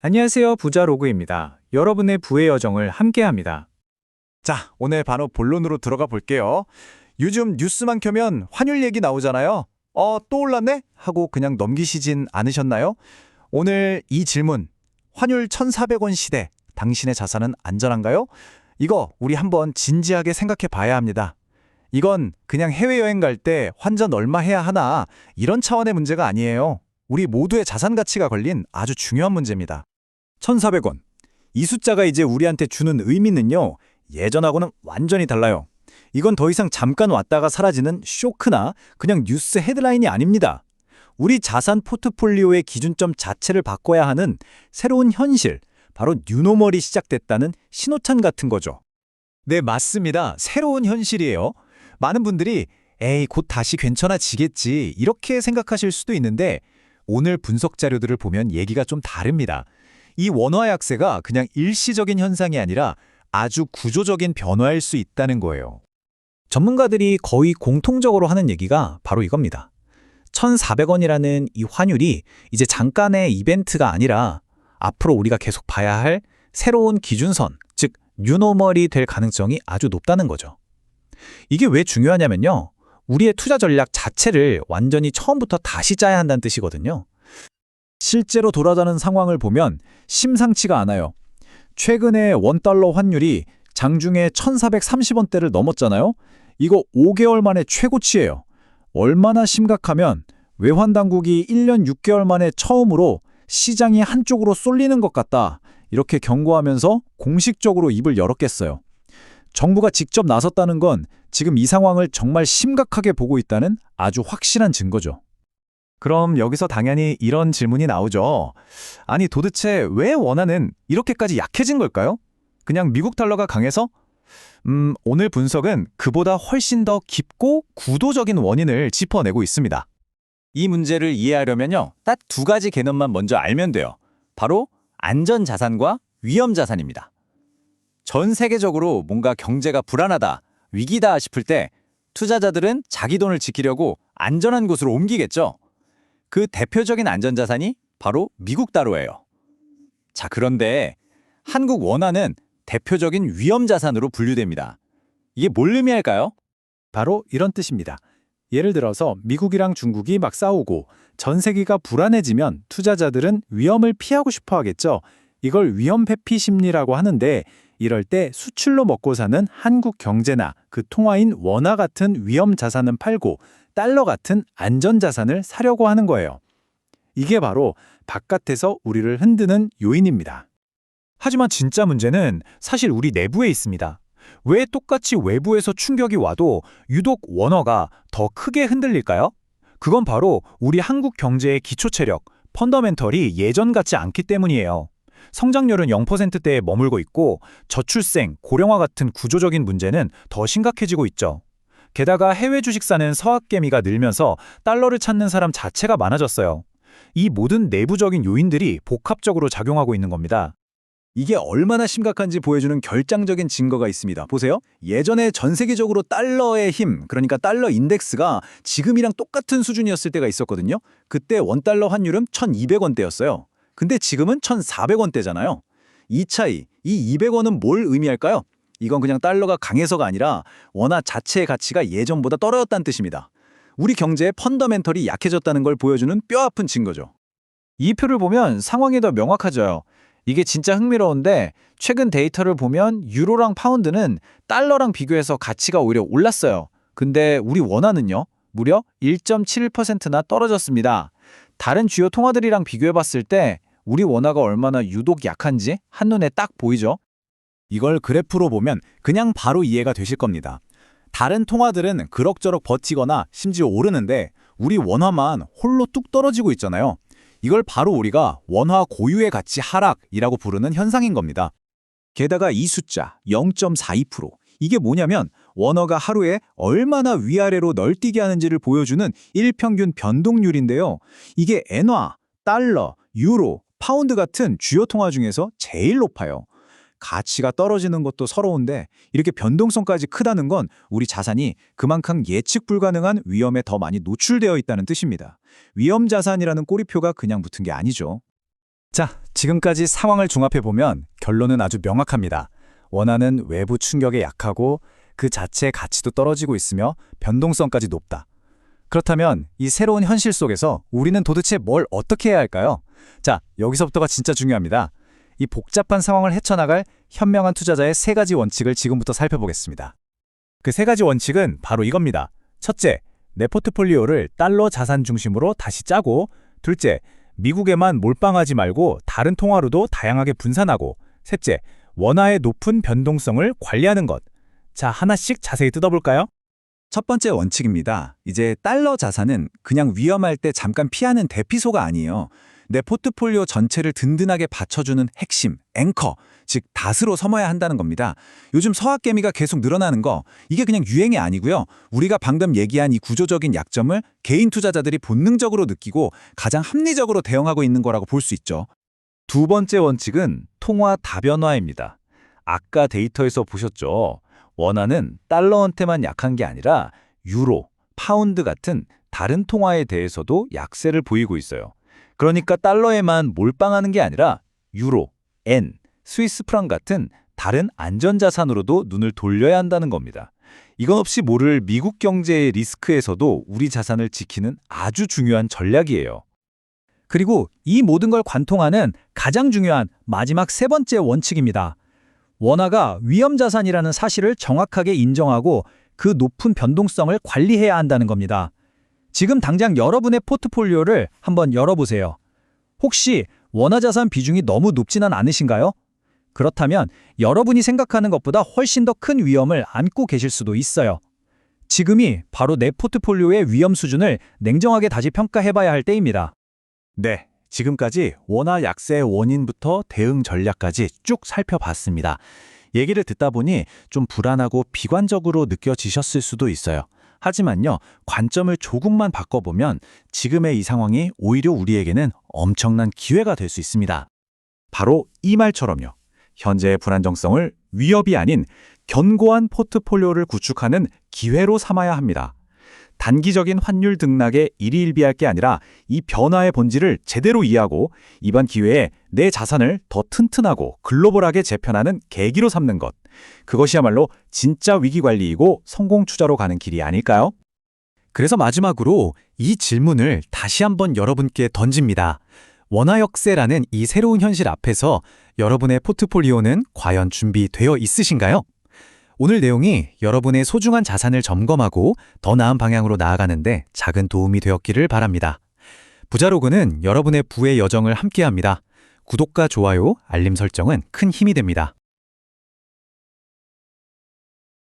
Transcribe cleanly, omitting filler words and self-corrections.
안녕하세요. 부자로그입니다. 여러분의 부의 여정을 함께합니다. 자, 오늘 바로 본론으로 들어가 볼게요. 요즘 뉴스만 켜면 환율 얘기 나오잖아요. 또 올랐네? 하고 그냥 넘기시진 않으셨나요? 오늘 이 질문, 환율 1,400원 시대, 당신의 자산은 안전한가요? 이거 우리 한번 진지하게 생각해 봐야 합니다. 이건 그냥 해외여행 갈 때 환전 얼마 해야 하나 이런 차원의 문제가 아니에요. 우리 모두의 자산 가치가 걸린 아주 중요한 문제입니다. 1,400원. 이 숫자가 이제 우리한테 주는 의미는요, 예전하고는 완전히 달라요. 이건 더 이상 잠깐 왔다가 사라지는 쇼크나 그냥 뉴스 헤드라인이 아닙니다. 우리 자산 포트폴리오의 기준점 자체를 바꿔야 하는 새로운 현실, 바로 뉴노멀이 시작됐다는 신호탄 같은 거죠. 네, 맞습니다. 새로운 현실이에요. 많은 분들이 에이, 곧 다시 괜찮아지겠지 이렇게 생각하실 수도 있는데 오늘 분석 자료들을 보면 얘기가 좀 다릅니다. 이 원화 약세가 그냥 일시적인 현상이 아니라 아주 구조적인 변화일 수 있다는 거예요. 전문가들이 거의 공통적으로 하는 얘기가 바로 이겁니다. 1,400원이라는 이 환율이 이제 잠깐의 이벤트가 아니라 앞으로 우리가 계속 봐야 할 새로운 기준선, 즉 뉴노멀이 될 가능성이 아주 높다는 거죠. 이게 왜 중요하냐면요. 우리의 투자 전략 자체를 완전히 처음부터 다시 짜야 한다는 뜻이거든요. 실제로 돌아가는 상황을 보면 심상치가 않아요. 최근에 원달러 환율이 장중에 1,430원대를 넘었잖아요. 이거 5개월 만에 최고치예요. 얼마나 심각하면 외환당국이 1년 6개월 만에 처음으로 시장이 한쪽으로 쏠리는 것 같다. 이렇게 경고하면서 공식적으로 입을 열었겠어요. 정부가 직접 나섰다는 건 지금 이 상황을 정말 심각하게 보고 있다는 아주 확실한 증거죠. 그럼 여기서 당연히 이런 질문이 나오죠. 아니 도대체 왜 원화는 이렇게까지 약해진 걸까요? 그냥 미국 달러가 강해서? 오늘 분석은 그보다 훨씬 더 깊고 구도적인 원인을 짚어내고 있습니다. 이 문제를 이해하려면요, 딱 두 가지 개념만 먼저 알면 돼요. 바로 안전자산과 위험자산입니다. 전 세계적으로 뭔가 경제가 불안하다, 위기다 싶을 때 투자자들은 자기 돈을 지키려고 안전한 곳으로 옮기겠죠. 그 대표적인 안전자산이 바로 미국 달러예요. 자, 그런데 한국 원화는 대표적인 위험자산으로 분류됩니다. 이게 뭘 의미할까요? 바로 이런 뜻입니다. 예를 들어서 미국이랑 중국이 막 싸우고 전 세계가 불안해지면 투자자들은 위험을 피하고 싶어 하겠죠. 이걸 위험 회피 심리라고 하는데 이럴 때 수출로 먹고 사는 한국 경제나 그 통화인 원화 같은 위험 자산은 팔고 달러 같은 안전 자산을 사려고 하는 거예요. 이게 바로 바깥에서 우리를 흔드는 요인입니다. 하지만 진짜 문제는 사실 우리 내부에 있습니다. 왜 똑같이 외부에서 충격이 와도 유독 원화가 더 크게 흔들릴까요? 그건 바로 우리 한국 경제의 기초 체력, 펀더멘털이 예전 같지 않기 때문이에요. 성장률은 0%대에 머물고 있고 저출생, 고령화 같은 구조적인 문제는 더 심각해지고 있죠. 게다가 해외 주식 사는 서학개미가 늘면서 달러를 찾는 사람 자체가 많아졌어요. 이 모든 내부적인 요인들이 복합적으로 작용하고 있는 겁니다. 이게 얼마나 심각한지 보여주는 결정적인 증거가 있습니다. 보세요. 예전에 전 세계적으로 달러의 힘, 그러니까 달러 인덱스가 지금이랑 똑같은 수준이었을 때가 있었거든요. 그때 원달러 환율은 1,200원대였어요. 근데 지금은 1,400원대잖아요. 이 차이, 이 200원은 뭘 의미할까요? 이건 그냥 달러가 강해서가 아니라 원화 자체의 가치가 예전보다 떨어졌다는 뜻입니다. 우리 경제의 펀더멘털이 약해졌다는 걸 보여주는 뼈아픈 증거죠. 이 표를 보면 상황이 더 명확해져요. 이게 진짜 흥미로운데 최근 데이터를 보면 유로랑 파운드는 달러랑 비교해서 가치가 오히려 올랐어요. 근데 우리 원화는요, 무려 1.71%나 떨어졌습니다. 다른 주요 통화들이랑 비교해봤을 때 우리 원화가 얼마나 유독 약한지 한눈에 딱 보이죠? 이걸 그래프로 보면 그냥 바로 이해가 되실 겁니다. 다른 통화들은 그럭저럭 버티거나 심지어 오르는데 우리 원화만 홀로 뚝 떨어지고 있잖아요. 이걸 바로 우리가 원화 고유의 가치 하락이라고 부르는 현상인 겁니다. 게다가 이 숫자 0.42%, 이게 뭐냐면 원화가 하루에 얼마나 위아래로 널뛰게 하는지를 보여주는 일평균 변동률인데요. 이게 엔화, 달러, 유로, 파운드 같은 주요 통화 중에서 제일 높아요. 가치가 떨어지는 것도 서러운데 이렇게 변동성까지 크다는 건 우리 자산이 그만큼 예측 불가능한 위험에 더 많이 노출되어 있다는 뜻입니다. 위험 자산이라는 꼬리표가 그냥 붙은 게 아니죠. 자, 지금까지 상황을 종합해보면 결론은 아주 명확합니다. 원화는 외부 충격에 약하고 그 자체의 가치도 떨어지고 있으며 변동성까지 높다. 그렇다면 이 새로운 현실 속에서 우리는 도대체 뭘 어떻게 해야 할까요? 자, 여기서부터가 진짜 중요합니다. 이 복잡한 상황을 헤쳐나갈 현명한 투자자의 3가지 원칙을 지금부터 살펴보겠습니다. 그 3가지 원칙은 바로 이겁니다. 첫째, 내 포트폴리오를 달러 자산 중심으로 다시 짜고, 둘째, 미국에만 몰빵하지 말고 다른 통화로도 다양하게 분산하고, 셋째, 원화의 높은 변동성을 관리하는 것. 자, 하나씩 자세히 뜯어볼까요? 첫 번째 원칙입니다. 이제 달러 자산은 그냥 위험할 때 잠깐 피하는 대피소가 아니에요. 내 포트폴리오 전체를 든든하게 받쳐주는 핵심, 앵커, 즉 닷으로 삼아야 한다는 겁니다. 요즘 서학개미가 계속 늘어나는 거, 이게 그냥 유행이 아니고요. 우리가 방금 얘기한 이 구조적인 약점을 개인 투자자들이 본능적으로 느끼고 가장 합리적으로 대응하고 있는 거라고 볼 수 있죠. 두 번째 원칙은 통화 다변화입니다. 아까 데이터에서 보셨죠? 원화는 달러한테만 약한 게 아니라 유로, 파운드 같은 다른 통화에 대해서도 약세를 보이고 있어요. 그러니까 달러에만 몰빵하는 게 아니라 유로, 엔, 스위스 프랑 같은 다른 안전자산으로도 눈을 돌려야 한다는 겁니다. 이건 없이 모를 미국 경제의 리스크에서도 우리 자산을 지키는 아주 중요한 전략이에요. 그리고 이 모든 걸 관통하는 가장 중요한 마지막 3번째 원칙입니다. 원화가 위험자산이라는 사실을 정확하게 인정하고 그 높은 변동성을 관리해야 한다는 겁니다. 지금 당장 여러분의 포트폴리오를 한번 열어보세요. 혹시 원화 자산 비중이 너무 높지는 않으신가요? 그렇다면 여러분이 생각하는 것보다 훨씬 더 큰 위험을 안고 계실 수도 있어요. 지금이 바로 내 포트폴리오의 위험 수준을 냉정하게 다시 평가해봐야 할 때입니다. 네, 지금까지 원화 약세의 원인부터 대응 전략까지 쭉 살펴봤습니다. 얘기를 듣다 보니 좀 불안하고 비관적으로 느껴지셨을 수도 있어요. 하지만요, 관점을 조금만 바꿔보면 지금의 이 상황이 오히려 우리에게는 엄청난 기회가 될 수 있습니다. 바로 이 말처럼요. 현재의 불안정성을 위협이 아닌 견고한 포트폴리오를 구축하는 기회로 삼아야 합니다. 단기적인 환율 등락에 일희일비할 게 아니라 이 변화의 본질을 제대로 이해하고 이번 기회에 내 자산을 더 튼튼하고 글로벌하게 재편하는 계기로 삼는 것. 그것이야말로 진짜 위기관리이고 성공 투자로 가는 길이 아닐까요? 그래서 마지막으로 이 질문을 다시 한번 여러분께 던집니다. 원화 역세라는 이 새로운 현실 앞에서 여러분의 포트폴리오는 과연 준비되어 있으신가요? 오늘 내용이 여러분의 소중한 자산을 점검하고 더 나은 방향으로 나아가는데 작은 도움이 되었기를 바랍니다. 부자로그는 여러분의 부의 여정을 함께합니다. 구독과 좋아요, 알림 설정은 큰 힘이 됩니다.